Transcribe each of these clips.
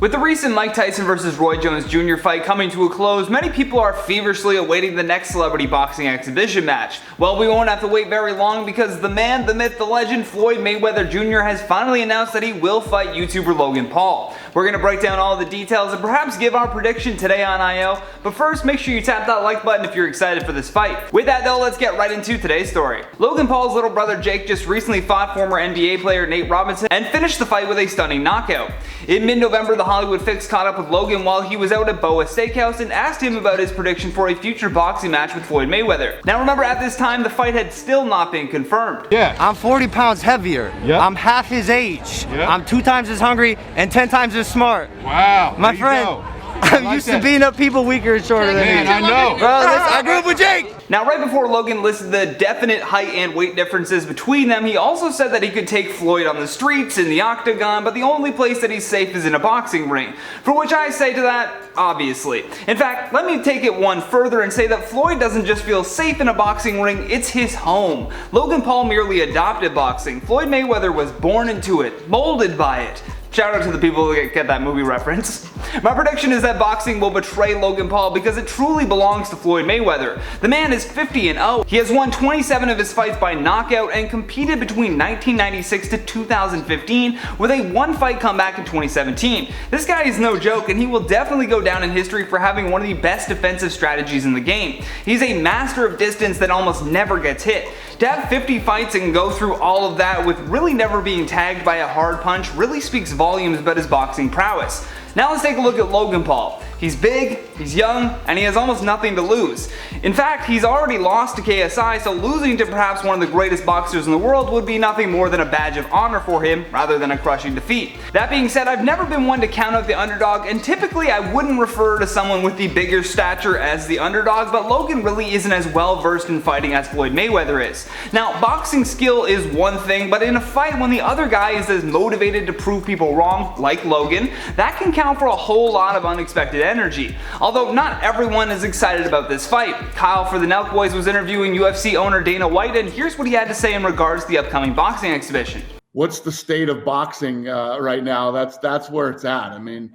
With the recent Mike Tyson vs. Roy Jones Jr. fight coming to a close, many people are feverishly awaiting the next celebrity boxing exhibition match. Well, we won't have to wait very long because the man, the myth, the legend, Floyd Mayweather Jr. has finally announced that he will fight YouTuber Logan Paul. We're going to break down all the details and perhaps give our prediction today on IO, but first make sure you tap that like button if you're excited for this fight. With that though, let's get right into today's story. Logan Paul's little brother Jake just recently fought former NBA player Nate Robinson and finished the fight with a stunning knockout. In mid-November, the Hollywood Fix caught up with Logan while he was out at Boa Steakhouse and asked him about his prediction for a future boxing match with Floyd Mayweather. Now remember, at this time the fight had still not been confirmed. Yeah. I'm 40 pounds heavier. Yep. I'm half his age. Yep. I'm 2 times as hungry and 10 times as smart. Wow. My friend, I'm used to beating up people weaker and shorter than me. Man, I know. Bro, I grew up with Jake. Now, right before Logan listed the definite height and weight differences between them, he also said that he could take Floyd on the streets, in the octagon, but the only place that he's safe is in a boxing ring. For which I say to that, obviously. In fact, let me take it one further and say that Floyd doesn't just feel safe in a boxing ring, it's his home. Logan Paul merely adopted boxing. Floyd Mayweather was born into it, molded by it. Shout out to the people who get that movie reference. My prediction is that boxing will betray Logan Paul because it truly belongs to Floyd Mayweather. The man is 50-0. He has won 27 of his fights by knockout and competed between 1996 to 2015 with a one-fight comeback in 2017. This guy is no joke, and he will definitely go down in history for having one of the best defensive strategies in the game. He's a master of distance that almost never gets hit. To have 50 fights and go through all of that with really never being tagged by a hard punch really speaks volumes about his boxing prowess. Now let's take a look at Logan Paul. He's big, he's young, and he has almost nothing to lose. In fact, he's already lost to KSI, so losing to perhaps one of the greatest boxers in the world would be nothing more than a badge of honor for him rather than a crushing defeat. That being said, I've never been one to count out the underdog, and typically I wouldn't refer to someone with the bigger stature as the underdog, but Logan really isn't as well versed in fighting as Floyd Mayweather is. Now, boxing skill is one thing, but in a fight when the other guy is as motivated to prove people wrong, like Logan, that can count for a whole lot of unexpected energy. Although not everyone is excited about this fight. Kyle for the Nelk Boys was interviewing UFC owner Dana White, and here's what he had to say in regards to the upcoming boxing exhibition. What's the state of boxing right now? That's where it's at. I mean,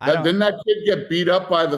didn't that kid get beat up by the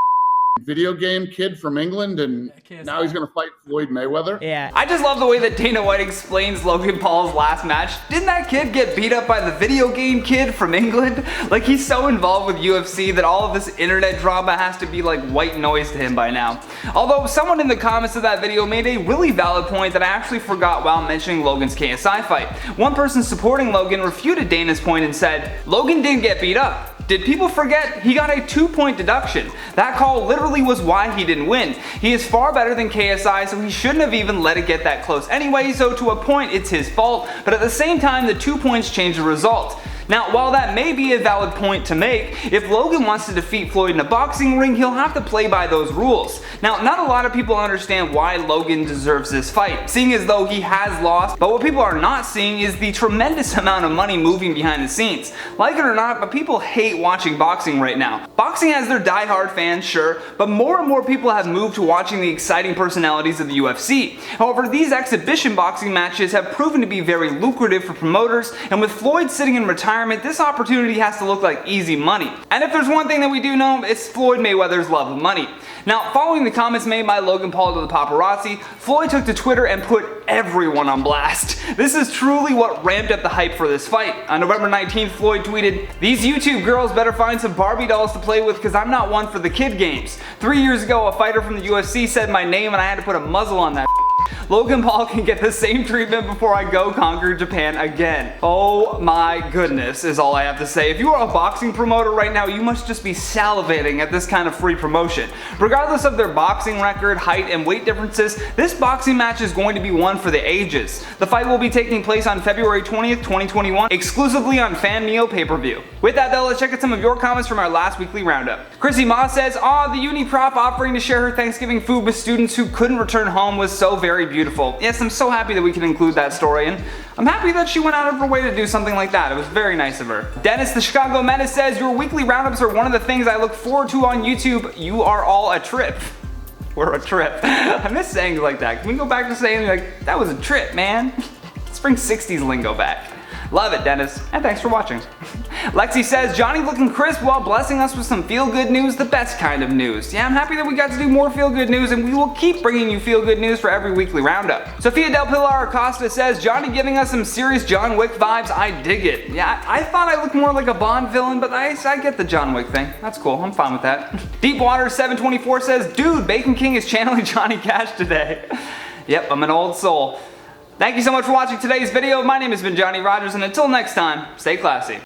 video game kid from England, and now he's going to fight Floyd Mayweather? Yeah. I just love the way that Dana White explains Logan Paul's last match. Didn't that kid get beat up by the video game kid from England? Like, he's so involved with UFC that all of this internet drama has to be like white noise to him by now. Although someone in the comments of that video made a really valid point that I actually forgot while mentioning Logan's KSI fight. One person supporting Logan refuted Dana's point and said, Logan didn't get beat up. Did people forget? He got a 2-point deduction. That call literally was why he didn't win. He is far better than KSI, so he shouldn't have even let it get that close anyway, so to a point it's his fault, but at the same time the 2 points change the result. Now, while that may be a valid point to make, if Logan wants to defeat Floyd in a boxing ring, he'll have to play by those rules. Now, not a lot of people understand why Logan deserves this fight, seeing as though he has lost, but what people are not seeing is the tremendous amount of money moving behind the scenes. Like it or not, but people hate watching boxing right now. Boxing has their die-hard fans, sure, but more and more people have moved to watching the exciting personalities of the UFC. However, these exhibition boxing matches have proven to be very lucrative for promoters, and with Floyd sitting in retirement, this opportunity has to look like easy money. And if there's one thing that we do know, it's Floyd Mayweather's love of money. Now, following the comments made by Logan Paul to the paparazzi, Floyd took to Twitter and put everyone on blast. This is truly what ramped up the hype for this fight. On November 19th, Floyd tweeted, "These YouTube girls better find some Barbie dolls to play with because I'm not one for the kid games. 3 years ago, a fighter from the UFC said my name and I had to put a muzzle on that. Logan Paul can get the same treatment before I go conquer Japan again." Oh my goodness is all I have to say. If you are a boxing promoter right now, you must just be salivating at this kind of free promotion. Regardless of their boxing record, height, and weight differences, this boxing match is going to be one for the ages. The fight will be taking place on February 20th, 2021, exclusively on Fan Neo pay-per-view. With that though, let's check out some of your comments from our last weekly roundup. Chrissy Ma says, "Aw, the uni prof offering to share her Thanksgiving food with students who couldn't return home was so very beautiful." Yes, I'm so happy that we can include that story, and I'm happy that she went out of her way to do something like that. It was very nice of her. Dennis the Chicago Menace says, "Your weekly roundups are one of the things I look forward to on YouTube. You are all a trip." We're a trip. I miss saying like that. Can we go back to saying like, that was a trip, man? Let's bring 60s lingo back. Love it, Dennis, and thanks for watching. Lexi says, Johnny looking crisp while blessing us with some feel-good news, the best kind of news. Yeah, I'm happy that we got to do more feel-good news, and we will keep bringing you feel-good news for every weekly roundup. Sophia Del Pilar Acosta says, Johnny giving us some serious John Wick vibes, I dig it. Yeah, I thought I looked more like a Bond villain, but I get the John Wick thing. That's cool, I'm fine with that. Deepwater724 says, dude, Bacon King is channeling Johnny Cash today. Yep, I'm an old soul. Thank you so much for watching today's video. My name has been Johnny Rogers, and until next time, stay classy.